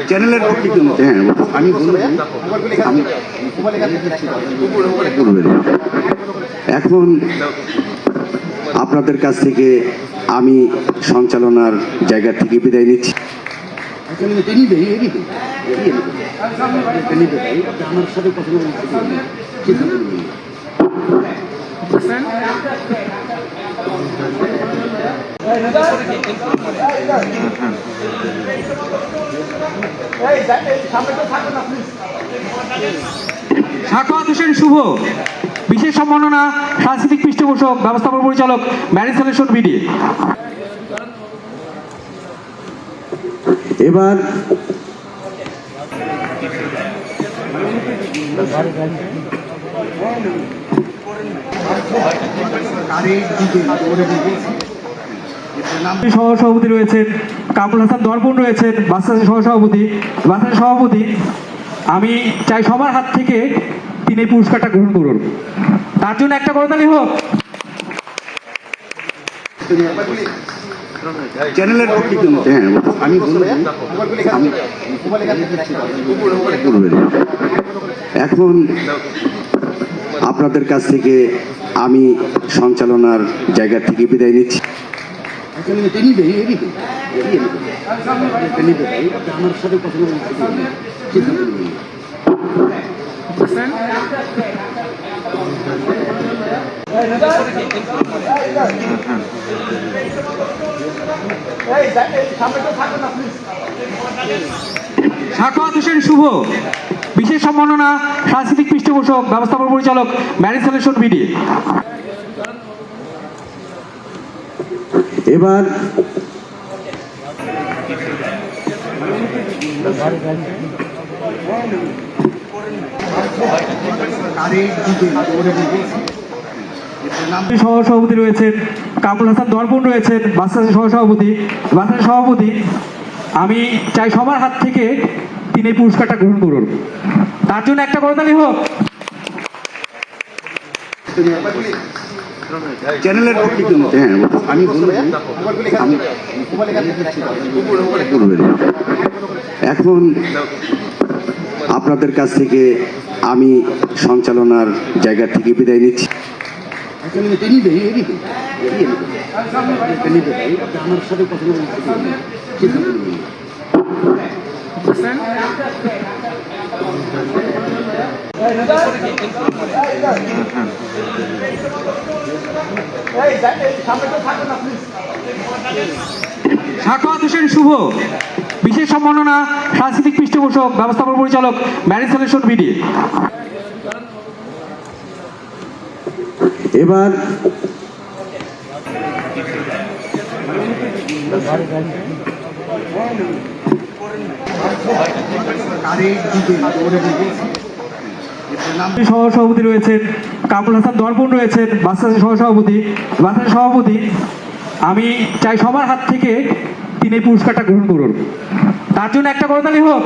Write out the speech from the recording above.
চ্যানেলের পক্ষে কিন্তু হ্যাঁ আমি এখন আপনাদের কাছ থেকে আমি সঞ্চালনার জায়গা থেকে বিদায় নিচ্ছি। আমার সাথে কথা সাখাওয়াত হোসেন শুভ, বিশেষ সম্মাননা সাংস্কৃতিক পৃষ্ঠপোষক ব্যবস্থাপনা পরিচালক ম্যারেজ সিলেকশন বিডি। এবার সহসভাপতি রয়েছেন কামরুল হাসান দর্পণ, রয়েছেন বাচ্চাদের সহসভাপতি, বাচ্চাদের সভাপতি। আমি চাই সবার হাত থেকে তিনি এই পুরস্কারটা গ্রহণ করুন। তার জন্য একটা করতালি হোক। চ্যানেলের পক্ষে কিন্তু হ্যাঁ আমি এখন আপনাদের কাছ থেকে আমি সঞ্চালনার জায়গা থেকে বিদায় নিচ্ছি। আমার সাথে কথা সাখাওয়াত হোসেন শুভ, বিশেষ সম্মাননা সাংস্কৃতিক পৃষ্ঠপোষক ব্যবস্থাপনা পরিচালক ম্যারেজ সিলেকশন বিডি। এবার সহসভাপতি রয়েছেন কামরুল হাসান দর্পণ, রয়েছেন বাচ্চাদের সহসভাপতি, বাচ্চাদের সভাপতি। আমি চাই সবার হাত থেকে তিনি এই পুরস্কারটা গ্রহণ করুন। তার জন্য একটা করতালি হোক। চ্যানেলের পক্ষে কিন্তু হ্যাঁ আমি এখন আপনাদের কাছ থেকে আমি সঞ্চালনার জায়গা থেকে বিদায় নিচ্ছি। আমার সাথে কথা সাখাওয়াত হোসেন শুভ, বিশেষ সম্মাননা সাংস্কৃতিক পৃষ্ঠপোষক ব্যবস্থাপনা পরিচালক ম্যারেজ সিলেকশন বিডি। এবার সহসভাপতি রয়েছেন কামরুল হাসান দর্পণ, রয়েছেন বাচ্চাদের সহসভাপতি, বাচ্চাদের সভাপতি। আমি চাই সবার হাত থেকে তিনি এই পুরস্কারটা গ্রহণ করুন। তার জন্য একটা করতালি হোক।